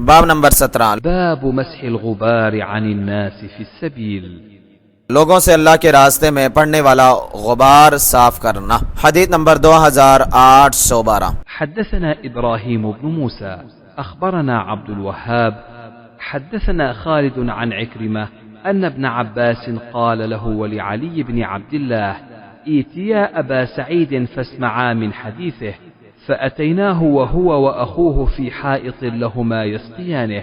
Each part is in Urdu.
باب نمبر 17، باب مسح الغبار عن الناس في السبيل. لوگوں سے اللہ کے راستے میں پڑنے والا غبار صاف کرنا۔ حدیث نمبر 2812۔ حدثنا إبراهيم بن موسى أخبرنا عبد الوهاب حدثنا خالد عن عكرمة أن ابن عباس قال له ولعلي بن عبد الله ائتيا أبا سعيد فاسمعا من حديثه، فأتيناه وهو وأخوه في حائط لهما يسقيانه،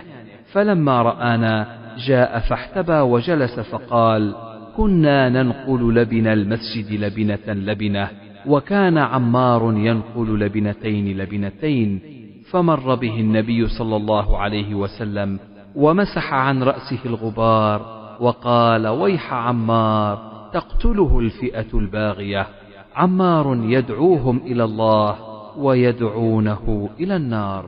فلما رآنا جاء فاحتبى وجلس فقال: كنا ننقل لبن المسجد لبنة لبنة، وكان عمار ينقل لبنتين لبنتين، فمر به النبي صلى الله عليه وسلم ومسح عن رأسه الغبار وقال: ويح عمار تقتله الفئة الباغية، عمار يدعوهم إلى الله ويدعونه إلى النار۔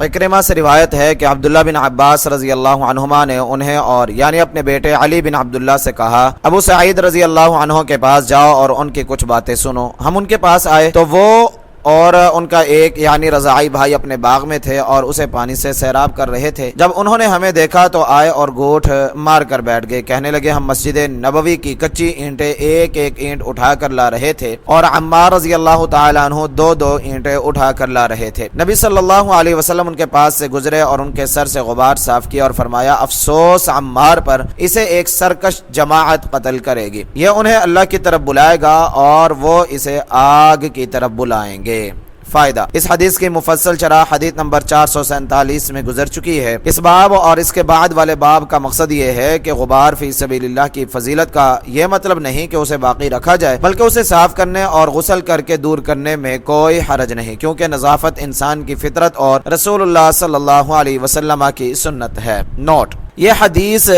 عکرمہ سے روایت ہے کہ عبداللہ بن عباس رضی اللہ عنہما نے انہیں اور یعنی اپنے بیٹے علی بن عبداللہ سے کہا، ابو سعید رضی اللہ عنہ کے پاس جاؤ اور ان کی کچھ باتیں سنو۔ ہم ان کے پاس آئے تو وہ اور ان کا ایک یعنی رضاعی بھائی اپنے باغ میں تھے اور اسے پانی سے سیراب کر رہے تھے۔ جب انہوں نے ہمیں دیکھا تو آئے اور گوٹھ مار کر بیٹھ گئے، کہنے لگے ہم مسجد نبوی کی کچی اینٹیں ایک ایک اینٹ اٹھا کر لا رہے تھے اور عمار رضی اللہ تعالیٰ عنہ دو دو اینٹیں اٹھا کر لا رہے تھے۔ نبی صلی اللہ علیہ وسلم ان کے پاس سے گزرے اور ان کے سر سے غبار صاف کیا اور فرمایا: افسوس عمار پر، اسے ایک سرکش جماعت قتل کرے گی، یہ انہیں اللہ کی طرف بلائے گا اور وہ اسے آگ کی طرف بلائیں گے۔ فائدہ: اس حدیث کی مفصل شرح حدیث نمبر 447 میں گزر چکی ہے۔ اس باب اور اس کے بعد والے باب کا مقصد یہ ہے کہ غبار فی سبیل اللہ کی فضیلت کا یہ مطلب نہیں کہ اسے باقی رکھا جائے، بلکہ اسے صاف کرنے اور غسل کر کے دور کرنے میں کوئی حرج نہیں، کیونکہ نظافت انسان کی فطرت اور رسول اللہ صلی اللہ علیہ وسلم کی سنت ہے۔ نوٹ: یہ حدیث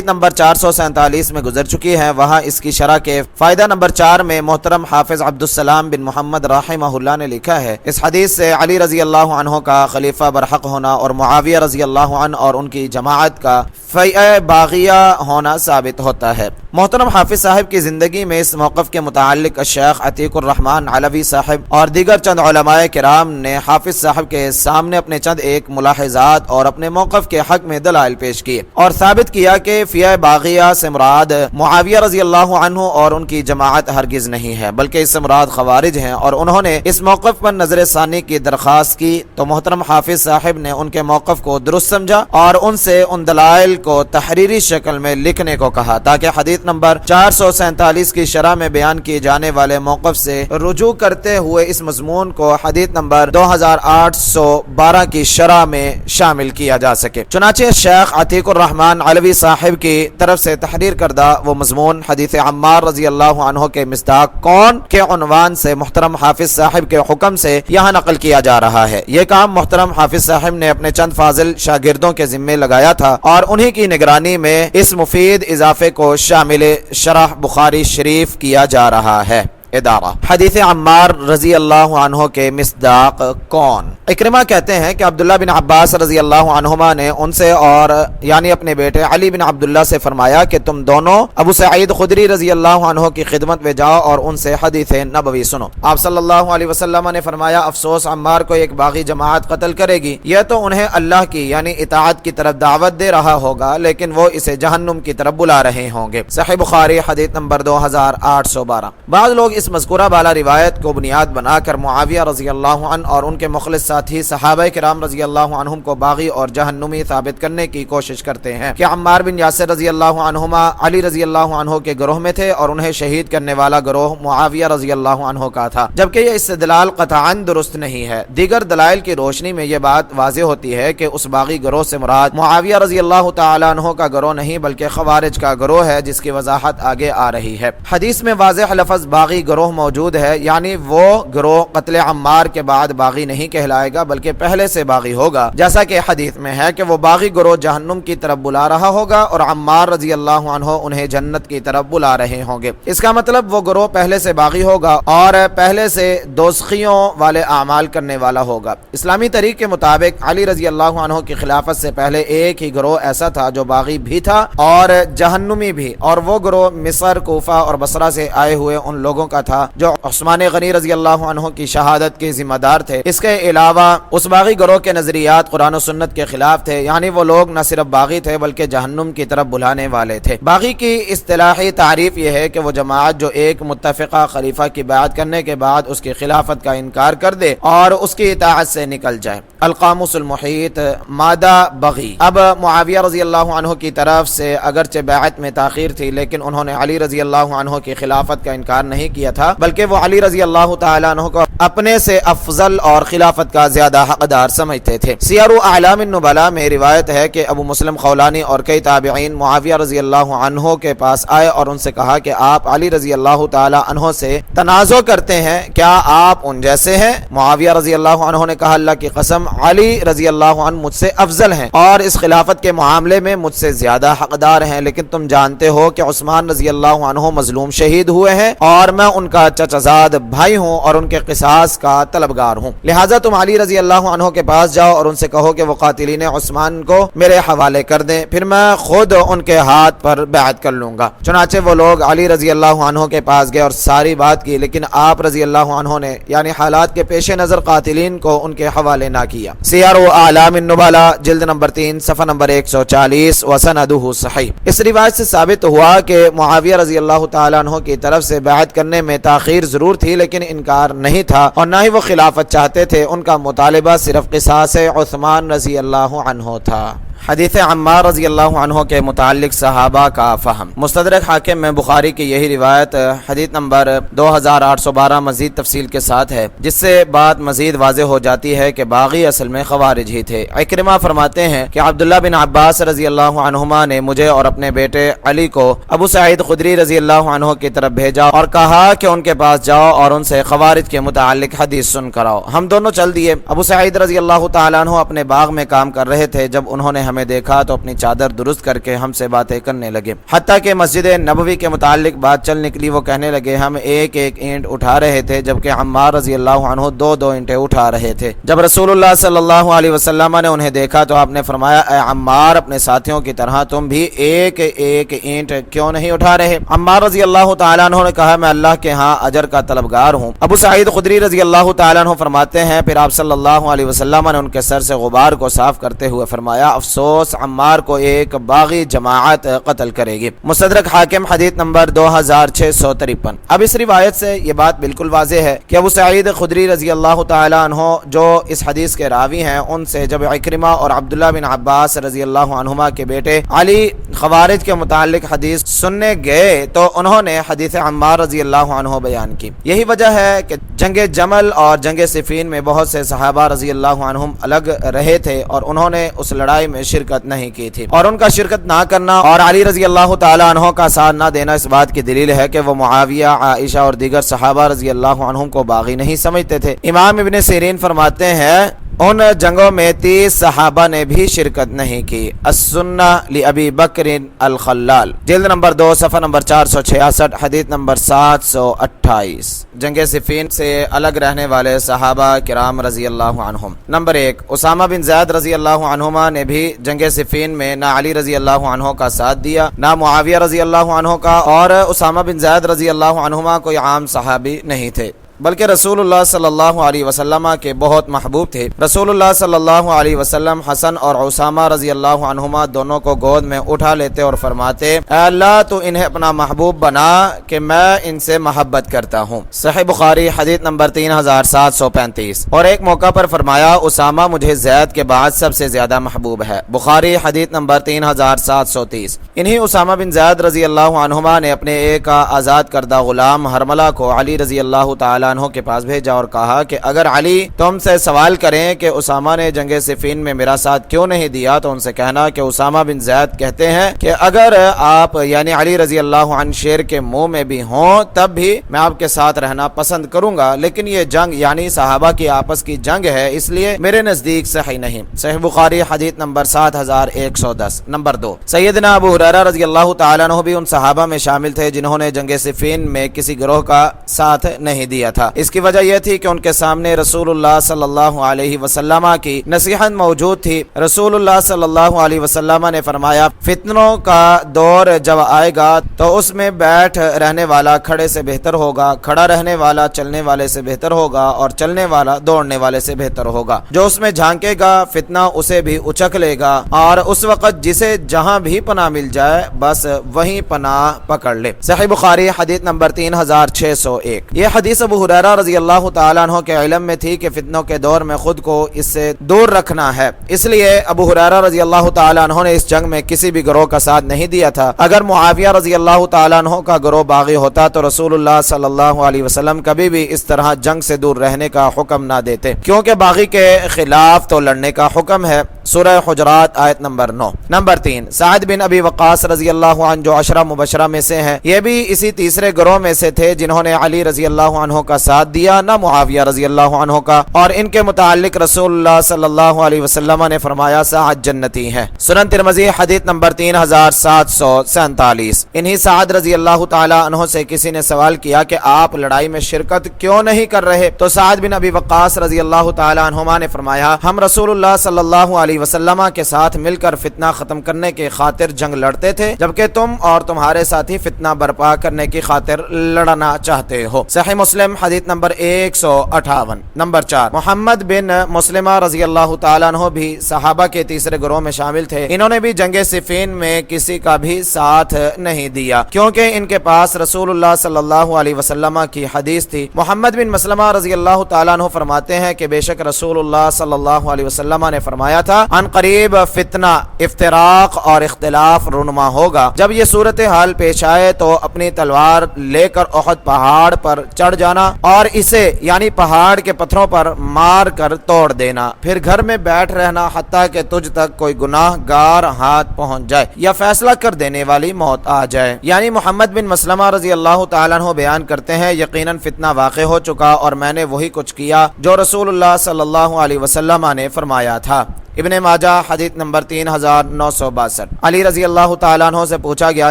نمبر 447 میں گزر چکی ہے، وہاں اس کی شرح کے فائدہ نمبر 4 میں محترم حافظ عبدالسلام بن محمد رحمہ اللہ نے لکھا ہے، اس حدیث سے علی رضی اللہ عنہ کا خلیفہ برحق ہونا اور معاویہ رضی اللہ عنہ اور ان کی جماعت کا فیعہ باغیہ ہونا ثابت ہوتا ہے۔ محترم حافظ صاحب کی زندگی میں اس موقف کے متعلق الشیخ عتیق الرحمن علوی صاحب اور دیگر چند علماء کرام نے حافظ صاحب کے سامنے اپنے چند ایک ملاحظات اور اپنے موقف کے حق میں دلائل پیش کیے اور ثابت کیا کہ فیعہ باغیہ سے مراد معاویہ رضی اللہ عنہ اور ان کی جماعت ہرگز نہیں ہے، بلکہ اس سے مراد خوارج ہیں، اور انہوں نے اس موقف پر نظر ثانی کی درخواست کی تو محترم حافظ صاحب نے ان کے موقف کو درست سمجھا اور ان سے ان دلائل کو تحریری شکل میں لکھنے کو کہا تاکہ حدیث نمبر 447 کی شرح میں بیان کیے جانے والے موقف سے رجوع کرتے ہوئے اس مضمون کو حدیث نمبر 2812 کی شرح میں شامل کیا جا سکے۔ چنانچہ شیخ عتیق الرحمن علوی صاحب کی طرف سے تحریر کردہ وہ مضمون حدیث عمار رضی اللہ عنہ کے مصداق کون کے عنوان سے محترم حافظ صاحب کے حکم سے یہاں نقل کیا جا رہا ہے۔ یہ کام محترم حافظ صاحب نے اپنے چند فاضل شاگردوں کے ذمے لگایا تھا اور انہی کی نگرانی میں اس مفید اضافے کو شامل شرح بخاری شریف کیا جا رہا ہے۔ ادارہ حدیث عمار رضی اللہ عنہ کے مصداق کون؟ عکرمہ کہتے ہیں کہ عبداللہ بن عباس رضی اللہ عنہما نے ان سے اور یعنی اپنے بیٹے علی بن عبداللہ سے فرمایا کہ تم دونوں ابو سعید خدری رضی اللہ عنہ کی خدمت میں جاؤ اور ان سے حدیث نبوی سنو۔ آپ صلی اللہ علیہ وسلم نے فرمایا: افسوس عمار کو ایک باغی جماعت قتل کرے گی، یہ تو انہیں اللہ کی یعنی اطاعت کی طرف دعوت دے رہا ہوگا لیکن وہ اسے جہنم کی طرف بلا رہے ہوں گے۔ صحیح بخاری حدیث نمبر 2812۔ بعض لوگ اس مذکورہ بالا روایت کو بنیاد بنا کر معاویہ رضی اللہ عنہ اور ان کے مخلص ساتھی صحابہ کرام رضی اللہ عنہم کو باغی اور جہنمی ثابت کرنے کی کوشش کرتے ہیں کہ عمار بن یاسر رضی اللہ عنہما علی رضی اللہ عنہ کے گروہ میں تھے اور انہیں شہید کرنے والا گروہ معاویہ رضی اللہ عنہ کا تھا، جبکہ یہ استدلال قطعاً درست نہیں ہے۔ دیگر دلائل کی روشنی میں یہ بات واضح ہوتی ہے کہ اس باغی گروہ سے مراد معاویہ رضی اللہ تعالیٰ عنہ کا گروہ نہیں بلکہ خوارج کا گروہ ہے، جس کی وضاحت آگے آ رہی ہے۔ حدیث میں واضح لفظ باغی گروہ موجود ہے، یعنی وہ گروہ قتل عمار کے بعد باغی نہیں کہلائے گا بلکہ پہلے سے باغی ہوگا، جیسا کہ حدیث میں ہے کہ وہ باغی گروہ جہنم کی طرف بلا رہا ہوگا اور عمار رضی اللہ عنہ انہیں جنت کی طرف بلا رہے ہوں گے۔ اس کا مطلب وہ گروہ پہلے سے باغی ہوگا اور پہلے سے دوزخیوں والے اعمال کرنے والا ہوگا۔ اسلامی طریق کے مطابق علی رضی اللہ عنہ کی خلافت سے پہلے ایک ہی گروہ ایسا تھا جو باغی بھی تھا اور جہنمی بھی، اور وہ گروہ مصر، کوفہ اور بصرہ سے آئے ہوئے ان لوگوں کا کا تھا جو عثمان غنی رضی اللہ عنہ کی شہادت کے ذمہ دار تھے۔ اس کے علاوہ اس باغی گروہ کے نظریات قرآن و سنت کے خلاف تھے، یعنی وہ لوگ نہ صرف باغی تھے بلکہ جہنم کی طرف بلانے والے تھے۔ باغی کی اصطلاحی تعریف یہ ہے کہ وہ جماعت جو ایک متفقہ خلیفہ کی بیعت کرنے کے بعد اس کی خلافت کا انکار کر دے اور اس کی اطاعت سے نکل جائے۔ القاموس المحیط مادہ بغی۔ اب معاویہ رضی اللہ عنہ کی طرف سے اگرچہ بیعت میں تاخیر تھی لیکن انہوں نے علی رضی اللہ عنہ کی خلافت کا انکار نہیں کیا تھا، بلکہ وہ علی رضی اللہ تعالیٰ عنہ کو اپنے سے افضل اور خلافت کا زیادہ حقدار سمجھتے تھے۔ سیر اعلام النبلاء میں روایت ہے کہ ابو مسلم خولانی اور کئی تابعین معاویہ رضی اللہ عنہ کے پاس آئے اور ان سے کہا کہ آپ علی رضی اللہ تعالیٰ عنہ سے تنازع کرتے ہیں، کیا آپ ان جیسے ہیں؟ معاویہ رضی اللہ عنہ نے کہا اللہ کی قسم علی رضی اللہ عنہ مجھ سے افضل ہیں اور اس خلافت کے معاملے میں مجھ سے زیادہ حقدار ہیں، لیکن تم جانتے ہو کہ عثمان رضی اللہ عنہ مظلوم شہید ہوئے ہیں اور میں ان کا چچا زاد بھائی ہوں اور ان کے قصاص کا طلبگار ہوں، لہٰذا تم علی رضی اللہ عنہ کے پاس جاؤ اور ان سے کہو کہ وہ قاتلین عثمان کو میرے حوالے کر دیں، پھر میں خود ان کے ہاتھ پر بیعت کر لوں گا۔ چنانچہ وہ لوگ علی رضی اللہ عنہ کے پاس گئے اور ساری بات کی، لیکن آپ رضی اللہ عنہ نے یعنی حالات کے پیش نظر قاتلین کو ان کے حوالے نہ کیا۔ سیر اعلام النبلاء جلد نمبر 3 صفحہ نمبر 140 وسندہ صحیح۔ اس روایت سے ثابت ہوا کہ معاویہ رضی اللہ تعالیٰ عنہ کی طرف سے بیعت کرنے میں تاخیر ضرور تھی لیکن انکار نہیں تھا اور نہ ہی وہ خلافت چاہتے تھے، ان کا مطالبہ صرف قصاص عثمان رضی اللہ عنہ تھا۔ حدیث عمار رضی اللہ عنہ کے متعلق صحابہ کا فہم۔ مستدرک حاکم میں بخاری کی یہی روایت حدیث نمبر 2812 مزید تفصیل کے ساتھ ہے، جس سے بات مزید واضح ہو جاتی ہے کہ باغی اصل میں خوارج ہی تھے۔ عکرمہ فرماتے ہیں کہ عبداللہ بن عباس رضی اللہ عنہما نے مجھے اور اپنے بیٹے علی کو ابو سعید خدری رضی اللہ عنہ کی طرف بھیجا اور کہا کہ ان کے پاس جاؤ اور ان سے خوارج کے متعلق حدیث سن کر آؤ۔ ہم دونوں چل دیے۔ ابو سعید رضی اللہ تعالیٰ عنہ اپنے باغ میں کام کر رہے تھے، جب انہوں نے ہمیں دیکھا تو اپنی چادر درست کر کے ہم سے باتیں کرنے لگے، حتیٰ کہ مسجد نبوی کے متعلق بات چل نکلی۔ وہ کہنے لگے ہم ایک ایک اینٹ اٹھا رہے تھے جبکہ عمار رضی اللہ عنہ دو دو اینٹیں اٹھا رہے تھے۔ جب رسول اللہ صلی اللہ علیہ وسلم نے انہیں دیکھا تو آپ نے فرمایا اے عمار، اپنے ساتھیوں کی طرح تم بھی ایک ایک اینٹ کیوں نہیں اٹھا رہے؟ عمار رضی اللہ تعالیٰ عنہ نے کہا میں اللہ کے ہاں اجر کا طلبگار ہوں۔ ابو سعید خدری رضی اللہ تعالیٰ عنہ فرماتے ہیں پھر آپ صلی اللہ علیہ وسلم نے ان کے سر سے غبار کو صاف کرتے ہوئے فرمایا افسوس عمار کو ایک باغی جماعت قتل کرے گی۔ مستدرک حاکم حدیث نمبر 2653۔ اب اس روایت سے یہ بات بالکل واضح ہے کہ ابو سعید خدری رضی اللہ تعالیٰ عنہ جو اس حدیث کے راوی ہیں، ان سے جب عکرمہ اور عبداللہ بن عباس رضی اللہ عنہما کے بیٹے علی خوارج کے متعلق حدیث سننے گئے تو انہوں نے حدیث عمار رضی اللہ عنہ بیان کی۔ یہی وجہ ہے کہ جنگ جمل اور جنگ صفین میں بہت سے صحابہ رضی اللہ عنہم الگ رہے تھے اور انہوں نے اس لڑائی میں شرکت نہیں کی تھی، اور ان کا شرکت نہ کرنا اور علی رضی اللہ تعالیٰ عنہ کا ساتھ نہ دینا اس بات کی دلیل ہے کہ وہ معاویہ، عائشہ اور دیگر صحابہ رضی اللہ عنہم کو باغی نہیں سمجھتے تھے۔ امام ابن سیرین فرماتے ہیں ان جنگوں میں 30 صحابہ نے بھی شرکت نہیں کی۔ السنہ لابی بکر الخلال جلد نمبر 2 صفحہ نمبر 466 حدیث نمبر 728۔ جنگ صفین سے الگ رہنے والے صحابہ کرام رضی اللہ عنہم۔ نمبر 1 اسامہ بن زید رضی اللہ عنہما نے بھی جنگ صفین میں نہ علی رضی اللہ عنہ کا ساتھ دیا نہ معاویہ رضی اللہ عنہ کا، اور اسامہ بن زید رضی اللہ عنہما کوئی عام صحابی نہیں تھے بلکہ رسول اللہ صلی اللہ علیہ وسلم کے بہت محبوب تھے۔ رسول اللہ صلی اللہ علیہ وسلم حسن اور اسامہ رضی اللہ عنہما دونوں کو گود میں اٹھا لیتے اور فرماتے اے اللہ تو انہیں اپنا محبوب بنا کہ میں ان سے محبت کرتا ہوں۔ صحیح بخاری حدیث نمبر 3735۔ اور ایک موقع پر فرمایا اسامہ مجھے زید کے بعد سب سے زیادہ محبوب ہے۔ بخاری حدیث نمبر 3730۔ انہی اسامہ بن زید رضی اللہ عنہما نے اپنے ایک آزاد کردہ غلام حرملہ کو علی رضی اللہ تعالی عنہ کے پاس بھیجا اور کہا کہ اگر علی تم سے سوال کریں کہ اسامہ نے جنگ صفین میں میرا ساتھ کیوں نہیں دیا تو ان سے کہنا کہ اسامہ بن زید کہتے ہیں کہ اگر آپ یعنی علی رضی اللہ عنہ شیر کے منہ میں بھی ہوں تب بھی میں آپ کے ساتھ رہنا پسند کروں گا، لیکن یہ جنگ یعنی صحابہ کی آپس کی جنگ ہے اس لیے میرے نزدیک صحیح نہیں۔ صحیح بخاری حدیث نمبر 7110۔ نمبر 2 سیدنا ابو ہریرہ رضی اللہ تعالیٰ عنہ بھی ان صحابہ میں شامل تھے جنہوں نے جنگ صفین میں کسی گروہ کا ساتھ نہیں دیا تھا۔ تھا۔ اس کی وجہ یہ تھی کہ ان کے سامنے رسول اللہ صلی اللہ علیہ وسلم کی نصیحت موجود تھی۔ رسول اللہ صلی اللہ علیہ وسلم نے فرمایا فتنوں کا دور جب آئے گا تو اس میں بیٹھ رہنے والا کھڑے سے بہتر ہوگا، کھڑا رہنے والا چلنے والے سے بہتر ہوگا، اور چلنے والا دوڑنے والے سے بہتر ہوگا۔ جو اس میں جھانکے گا فتنہ اسے بھی اچک لے گا، اور اس وقت جسے جہاں بھی پناہ مل جائے بس وہیں پناہ پکڑ لے۔ صحیح بخاری حدیث نمبر 3601۔ یہ حدیث ابو ہریرہ رضی اللہ تعالیٰ عنہ کے علم میں تھی کہ فتنوں کے دور میں خود کو اس سے دور رکھنا ہے، اس لیے ابو ہریرہ رضی اللہ تعالیٰ عنہ نے اس جنگ میں کسی بھی گروہ کا ساتھ نہیں دیا تھا۔ اگر معاویہ رضی اللہ تعالیٰ عنہ کا گروہ باغی ہوتا تو رسول اللہ صلی اللہ علیہ وسلم کبھی بھی اس طرح جنگ سے دور رہنے کا حکم نہ دیتے، کیونکہ باغی کے خلاف تو لڑنے کا حکم ہے۔ سورہ حجرات آیت نمبر 9۔ نمبر 3، سعد بن ابی وقاص رضی اللہ عنہ جو عشرہ مبشرہ میں سے ہیں، یہ بھی اسی تیسرے گروہ میں سے تھے جنہوں نے علی رضی اللہ عنہ کا ساتھ دیا، نہ معاویہ رضی اللہ عنہ کا، اور ان کے متعلق رسول اللہ صلی اللہ علیہ وسلم نے فرمایا سعد جنتی ہے۔ سنن ترمذی حدیث نمبر 3747۔ انہی سعد رضی اللہ تعالی عنہ سے کسی نے سوال کیا کہ آپ لڑائی میں شرکت کیوں نہیں کر رہے؟ تو سعد بن ابی وقاص رضی اللہ تعالی عنہما نے فرمایا ہم رسول اللہ صلی اللہ علیہ وسلم کے ساتھ مل کر فتنہ ختم کرنے کی خاطر جنگ لڑتے تھے، جبکہ تم اور تمہارے ساتھی فتنہ برپا کرنے کی خاطر لڑنا چاہتے ہو۔ صحیح مسلم حدیث نمبر 158۔ نمبر 4، محمد بن مسلمہ رضی اللہ تعالیٰ عنہ بھی صحابہ کے تیسرے گروہ میں شامل تھے۔ انہوں نے بھی جنگ صفین میں کسی کا بھی ساتھ نہیں دیا، کیونکہ ان کے پاس رسول اللہ صلی اللہ علیہ وسلم کی حدیث تھی۔ محمد بن مسلمہ رضی اللہ تعالیٰ عنہ فرماتے ہیں کہ بے شک رسول اللہ صلی اللہ علیہ وسلم نے فرمایا تھا ان قریب فتنہ، افتراق اور اختلاف رونما ہوگا۔ جب یہ صورتحال پیش آئے تو اپنی تلوار لے کر احد پہاڑ پر چڑھ جانا اور اسے یعنی پہاڑ کے پتھروں پر مار کر توڑ دینا، پھر گھر میں بیٹھ رہنا حتیٰ کہ تجھ تک کوئی گناہ گار ہاتھ پہنچ جائے یا فیصلہ کر دینے والی موت آ جائے۔ یعنی محمد بن مسلمہ رضی اللہ تعالیٰ عنہ بیان کرتے ہیں یقیناً فتنہ واقع ہو چکا اور میں نے وہی کچھ کیا جو رسول اللہ صلی اللہ علیہ وسلم نے فرمایا تھا۔ ابن ماجہ حدیث نمبر 3962۔ علی رضی اللہ تعالیٰ عنہ سے پوچھا گیا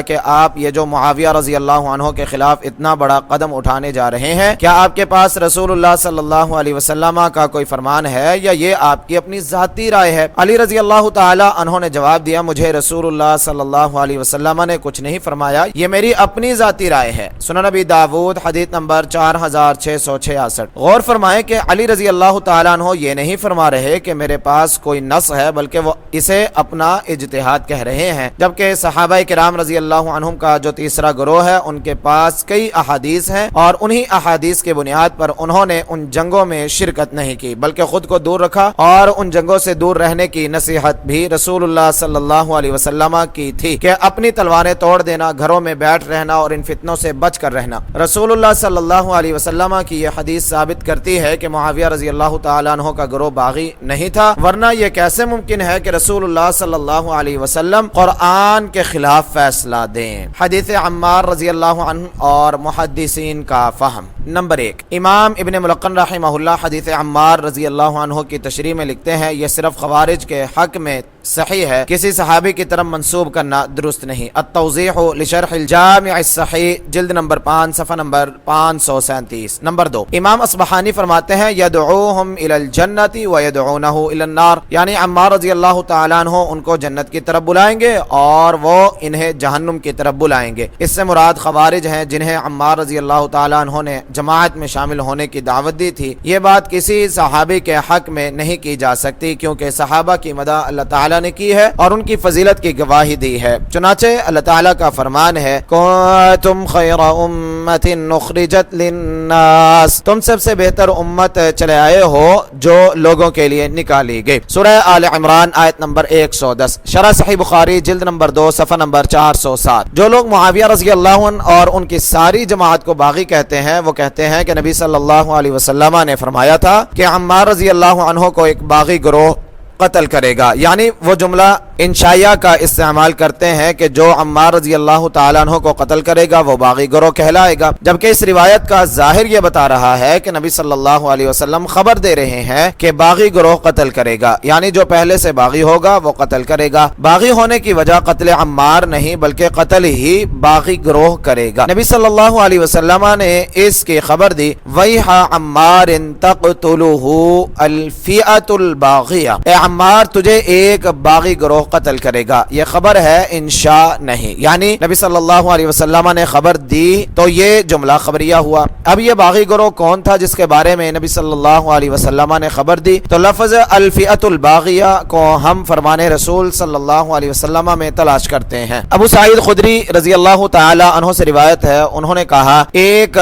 کہ آپ یہ جو معاویہ رضی اللہ عنہ کے خلاف اتنا بڑا قدم اٹھانے جا رہے ہیں، کیا آپ کے پاس رسول اللہ صلی اللہ علیہ وسلم کا کوئی فرمان ہے یا یہ آپ کی اپنی ذاتی رائے ہے؟ علی رضی اللہ تعالیٰ عنہ نے جواب دیا مجھے رسول اللہ صلی اللہ علیہ وسلم نے کچھ نہیں فرمایا، یہ میری اپنی ذاتی رائے ہے۔ سنن ابی داود حدیث نمبر 4666۔ غور فرمائیں کہ علی رضی اللہ تعالیٰ عنہ یہ نہیں فرما رہے کہ میرے پاس کوئی نص ہے، بلکہ وہ اسے اپنا اجتہاد کہہ رہے ہیں، جبکہ صحابہ کرام رضی اللہ عنہم کا جو تیسرا گروہ ہے ان کے پاس کئی احادیث ہیں اور انہی احادیث کے بنیاد پر انہوں نے ان جنگوں میں شرکت نہیں کی بلکہ خود کو دور رکھا، اور ان جنگوں سے دور رہنے کی نصیحت بھی رسول اللہ صلی اللہ علیہ وسلم کی تھی کہ اپنی تلواریں توڑ دینا، گھروں میں بیٹھ رہنا اور ان فتنوں سے بچ کر رہنا۔ رسول اللہ صلی اللہ علیہ وسلم کی یہ حدیث ثابت کرتی ہے کہ معاویہ رضی اللہ تعالیٰ عنہ کا گروہ باغی نہیں تھا، ورنہ یہ کیسے ممکن ہے کہ رسول اللہ صلی اللہ علیہ وسلم قرآن کے خلاف فیصلہ دیں۔ حدیث عمار رضی اللہ عنہ اور محدثین کا فہم۔ نمبر 1، امام ابن ملقن رحمہ اللہ حدیث عمار رضی اللہ عنہ کی تشریح میں لکھتے ہیں یہ صرف خوارج کے حق میں صحیح ہے، کسی صحابی کی طرف منسوب کرنا درست نہیں۔ التوضیح لشرح الجامع الصحیح جلد نمبر 5 صفحہ نمبر 537۔ نمبر 2، امام اصبہانی فرماتے ہیں یدعوہم الی الجنۃ ویدعونہ الی النار، یعنی عمار رضی اللہ تعالیٰ عنہ ان کو جنت کی طرف بلائیں گے اور وہ انہیں جہنم کی طرف بلائیں گے۔ اس سے مراد خوارج ہیں جنہیں عمار رضی اللہ تعالیٰ عنہ نے جماعت میں شامل ہونے کی دعوت دی تھی۔ یہ بات کسی صحابی کے حق میں نہیں کی جا سکتی کیونکہ صحابہ کی مدح اللہ تعالیٰ نے کی ہے اور ان کی فضیلت کی گواہی دی ہے۔ چنانچہ اللہ تعالیٰ کا فرمان ہے کنتم خیر امت اخرجت للناس، تم سب سے بہتر امت چلے آئے ہو جو لوگوں کے لیے نکالی گئی۔ سورہ آل عمران آیت نمبر 110۔ شرح صحیح بخاری جلد نمبر 2 صفحہ نمبر 407۔ جو لوگ معاویہ رضی اللہ عنہ اور ان کی ساری جماعت کو باغی کہتے ہیں وہ کہتے ہیں کہ نبی صلی اللہ علیہ وسلم نے فرمایا تھا کہ عمار رضی اللہ عنہ کو ایک باغی گروہ قتل کرے گا، یعنی وہ جملہ انشائیہ کا استعمال کرتے ہیں کہ جو عمار رضی اللہ تعالیٰ عنہ کو قتل کرے گا وہ باغی گروہ کہلائے گا، جبکہ اس روایت کا ظاہر یہ بتا رہا ہے کہ نبی صلی اللہ علیہ وسلم خبر دے رہے ہیں کہ باغی گروہ قتل کرے گا، یعنی جو پہلے سے باغی ہوگا وہ قتل کرے گا۔ باغی ہونے کی وجہ قتل عمار نہیں بلکہ قتل ہی باغی گروہ کرے گا۔ نبی صلی اللہ علیہ وسلم نے اس کی خبر دی، وَيْحَ عَمَّارٍ تَقْتُلُهُ الْفِئَةُ الْبَاغِيَةُ، اے عمار تجھے ایک باغی گروہ قتل کرے گا۔ یہ خبر ہے انشاء نہیں، یعنی نبی صلی اللہ علیہ وسلم نے خبر دی تو یہ جملہ خبریہ ہوا۔ اب یہ باغی گروہ کون تھا جس کے بارے میں نبی صلی اللہ علیہ وسلم نے خبر دی؟ تو لفظ الفئۃ الباغیہ کو ہم فرمان رسول صلی اللہ علیہ وسلم میں تلاش کرتے ہیں۔ ابو سعید خدری رضی اللہ تعالی عنہ سے روایت ہے، انہوں نے کہا ایک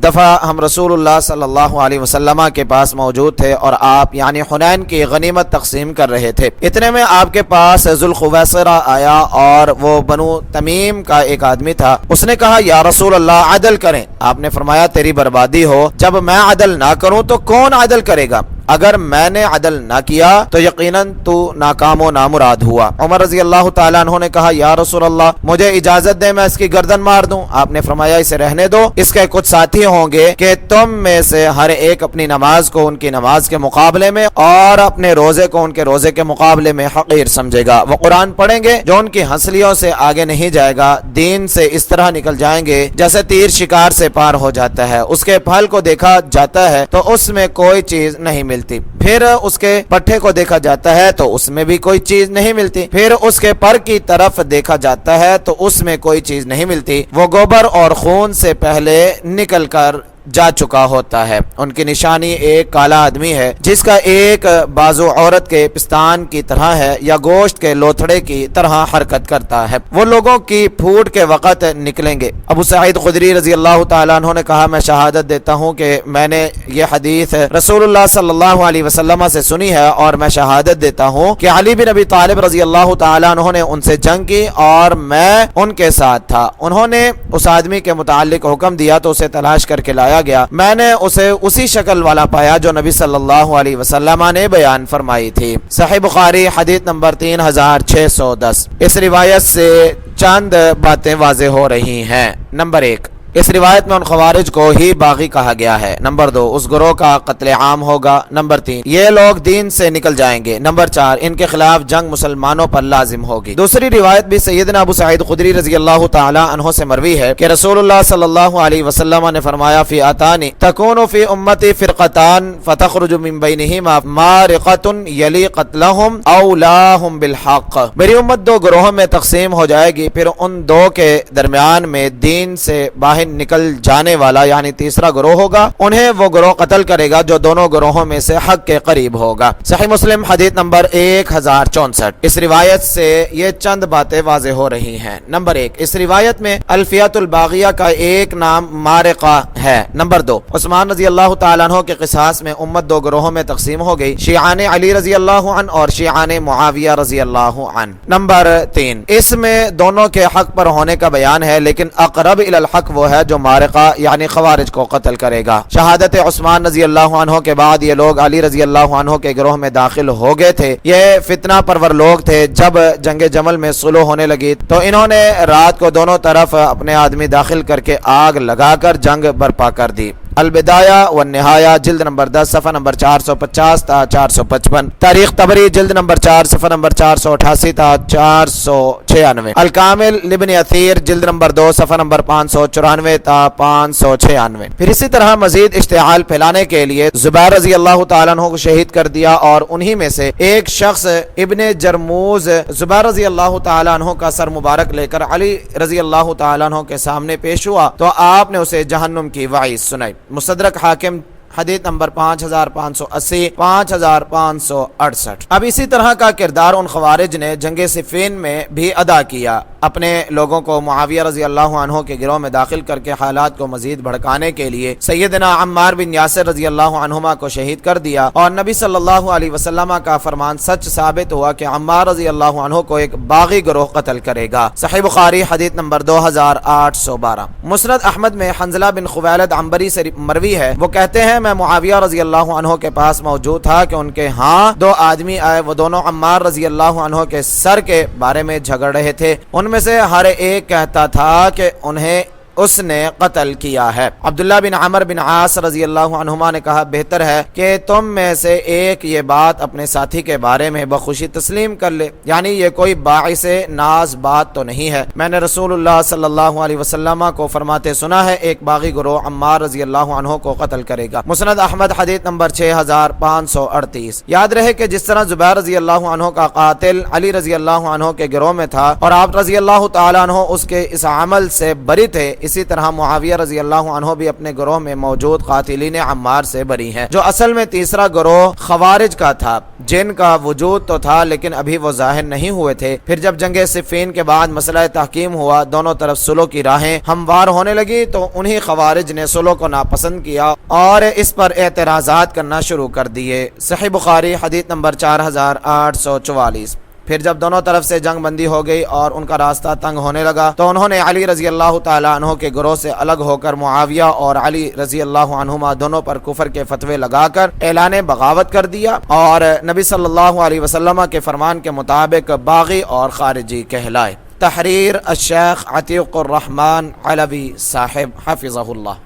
دفعہ ہم رسول اللہ صلی اللہ علیہ وسلم کے پاس موجود تھے اور آپ یعنی حنین کی غنیمت تقسیم کر رہے تھے۔ اتنے میں آپ کے پاس ذوالخویصرہ آیا اور وہ بنو تمیم کا ایک آدمی تھا۔ اس نے کہا یا رسول اللہ عدل کریں۔ آپ نے فرمایا تیری بربادی ہو، جب میں عدل نہ کروں تو کون عدل کرے گا؟ اگر میں نے عدل نہ کیا تو یقیناً تو ناکام و نامراد ہوا۔ عمر رضی اللہ تعالیٰ عنہ نے کہا یا رسول اللہ مجھے اجازت دے میں اس کی گردن مار دوں۔ آپ نے فرمایا اسے رہنے دو، اس کے کچھ ساتھی ہوں گے کہ تم میں سے ہر ایک اپنی نماز کو ان کی نماز کے مقابلے میں اور اپنے روزے کو ان کے روزے کے مقابلے میں حقیر سمجھے گا۔ وہ قرآن پڑھیں گے جو ان کی ہنسلیوں سے آگے نہیں جائے گا، دین سے اس طرح نکل جائیں گے جیسے تیر شکار سے پار ہو جاتا ہے، اس کے پھل کو دیکھا جاتا ہے تو اس میں کوئی چیز نہیں ملتی، پھر اس کے پٹھے کو دیکھا جاتا ہے تو اس میں بھی کوئی چیز نہیں ملتی، پھر اس کے پر کی طرف دیکھا جاتا ہے تو اس میں کوئی چیز نہیں ملتی، وہ گوبر اور خون سے پہلے نکل کر جا چکا ہوتا ہے۔ ان کی نشانی ایک کالا آدمی ہے جس کا ایک بازو عورت کے پستان کی طرح ہے یا گوشت کے لوتھڑے کی طرح حرکت کرتا ہے، وہ لوگوں کی پھوٹ کے وقت نکلیں گے۔ ابو سعید خدری رضی اللہ تعالیٰ عنہ نے کہا میں شہادت دیتا ہوں کہ میں نے یہ حدیث رسول اللہ صلی اللہ علیہ وسلم سے سنی ہے، اور میں شہادت دیتا ہوں کہ علی بن ابی طالب رضی اللہ تعالیٰ عنہ نے ان سے جنگ کی اور میں ان کے ساتھ تھا۔ انہوں نے اس آدمی کے متعلق حکم دیا تو اسے تلاش کر کے لایا گیا، میں نے اسے اسی شکل والا پایا جو نبی صلی اللہ علیہ وسلم نے بیان فرمائی تھی۔ صحیح بخاری حدیث نمبر 3610۔ اس روایت سے چند باتیں واضح ہو رہی ہیں۔ نمبر 1، اس روایت میں ان خوارج کو ہی باغی کہا گیا ہے۔ نمبر 2، اس گروہ کا قتل عام ہوگا۔ نمبر 3، یہ لوگ دین سے نکل جائیں گے۔ نمبر 4، ان کے خلاف جنگ مسلمانوں پر لازم ہوگی۔ دوسری روایت بھی سیدنا ابو سعید خدری رضی اللہ تعالی عنہ سے مروی ہے کہ رسول اللہ صلی اللہ علیہ وسلم نے فرمایا فئتان تکون فی امتی فرقتان فتخرج من بینہما مارقۃ یلی قتلہم اولاہم بالحق، میری امت دو گروہوں میں تقسیم ہو جائے گی، پھر ان دو کے درمیان میں دین سے باہر نکل جانے والا یعنی تیسرا گروہ ہوگا، انہیں وہ گروہ قتل کرے گا جو دونوں گروہوں میں سے حق کے قریب ہوگا۔ صحیح مسلم حدیث نمبر 1064۔ اس روایت سے یہ چند باتیں واضح ہو رہی ہیں۔ نمبر 1، اس روایت میں الفئۃ الباغیہ کا ایک نام مارقہ ہے۔ نمبر 2، عثمان رضی اللہ تعالیٰ عنہ کے قصاص میں امت دو گروہوں میں تقسیم ہو گئی، شیعان علی رضی اللہ عنہ اور شیعان معاویہ رضی اللہ عنہ۔ نمبر 3، اس میں دونوں کے حق پر ہونے کا بیان ہے، لیکن اقرب الی الحق وہ ہے جو مارقہ یعنی خوارج کو قتل کرے گا۔ شہادت عثمان رضی اللہ عنہ کے بعد یہ لوگ علی رضی اللہ عنہ کے گروہ میں داخل ہو گئے تھے۔ یہ فتنہ پرور لوگ تھے۔ جب جنگ جمل میں صلح ہونے لگی تو انہوں نے رات کو دونوں طرف اپنے آدمی داخل کر کے آگ لگا کر جنگ برپا کر دی۔ البدایہ والنہایہ جلد نمبر 10 صفحہ نمبر 450 تا 455، تاریخ طبری جلد نمبر 4 صفحہ نمبر 488 تا 496، الکامل لابن اثیر جلد نمبر 2 صفحہ نمبر 594 تا 596۔ پھر اسی طرح مزید اشتعال پھیلانے کے لیے زبیر رضی اللہ تعالیٰ عنہ کو شہید کر دیا، اور انہی میں سے ایک شخص ابن جرموز زبیر رضی اللہ تعالیٰ عنہ کا سر مبارک لے کر علی رضی اللہ تعالیٰ عنہ کے سامنے پیش ہوا تو آپ نے اسے جہنم کی وعید سنائی۔ مصدرک حاکم حدیث نمبر 5580 5568۔ اب اسی طرح کا کردار ان خوارج نے جنگ صفین میں بھی ادا کیا، اپنے لوگوں کو معاویہ رضی اللہ عنہ کے گروہ میں داخل کر کے حالات کو مزید بھڑکانے کے لیے سیدنا عمار بن یاسر رضی اللہ عنہما کو شہید کر دیا، اور نبی صلی اللہ علیہ وسلم کا فرمان سچ ثابت ہوا کہ عمار رضی اللہ عنہ کو ایک باغی گروہ قتل کرے گا۔ صحیح بخاری حدیث نمبر 2812۔ مسند احمد میں حنظلہ بن خویلد عنبری سے مروی ہے، وہ کہتے ہیں میں معاویہ رضی اللہ عنہ کے پاس موجود تھا کہ ان کے ہاں دو آدمی آئے، وہ دونوں عمار رضی اللہ عنہ کے سر کے بارے میں جھگڑ رہے تھے۔ ان میں سے ہر ایک کہتا تھا کہ انہیں اس نے قتل کیا ہے۔ عبداللہ بن عمر بن عاص رضی اللہ عنہما نے کہا بہتر ہے کہ تم میں سے ایک یہ بات اپنے ساتھی کے بارے میں بخوشی تسلیم کر لے، یعنی یہ کوئی باعث ناز بات تو نہیں ہے۔ میں نے رسول اللہ صلی اللہ علیہ وسلم کو فرماتے سنا ہے ایک باغی گروہ عمار رضی اللہ عنہ کو قتل کرے گا۔ مسند احمد حدیث نمبر 6538۔ یاد رہے کہ جس طرح زبیر رضی اللہ عنہ کا قاتل علی رضی اللہ عنہ کے گروہ میں تھا اور آپ رضی اللہ تعالیٰ عنہ اس کے اس عمل سے بری تھے، اسی طرح معاویہ رضی اللہ عنہ بھی اپنے گروہ میں موجود قاتلین عمار سے بری ہیں، جو اصل میں تیسرا گروہ خوارج کا تھا، جن کا وجود تو تھا لیکن ابھی وہ ظاہر نہیں ہوئے تھے۔ پھر جب جنگ صفین کے بعد مسئلہ تحکیم ہوا، دونوں طرف صلح کی راہیں ہموار ہونے لگی، تو انہی خوارج نے صلح کو ناپسند کیا اور اس پر اعتراضات کرنا شروع کر دیے۔ صحیح بخاری حدیث نمبر 4844۔ پھر جب دونوں طرف سے جنگ بندی ہو گئی اور ان کا راستہ تنگ ہونے لگا تو انہوں نے علی رضی اللہ تعالیٰ عنہ کے گروہ سے الگ ہو کر معاویہ اور علی رضی اللہ عنہما دونوں پر کفر کے فتوے لگا کر اعلان بغاوت کر دیا اور نبی صلی اللہ علیہ وسلم کے فرمان کے مطابق باغی اور خارجی کہلائے۔ تحریر الشیخ عتیق الرحمن علوی صاحب حفظہ اللہ۔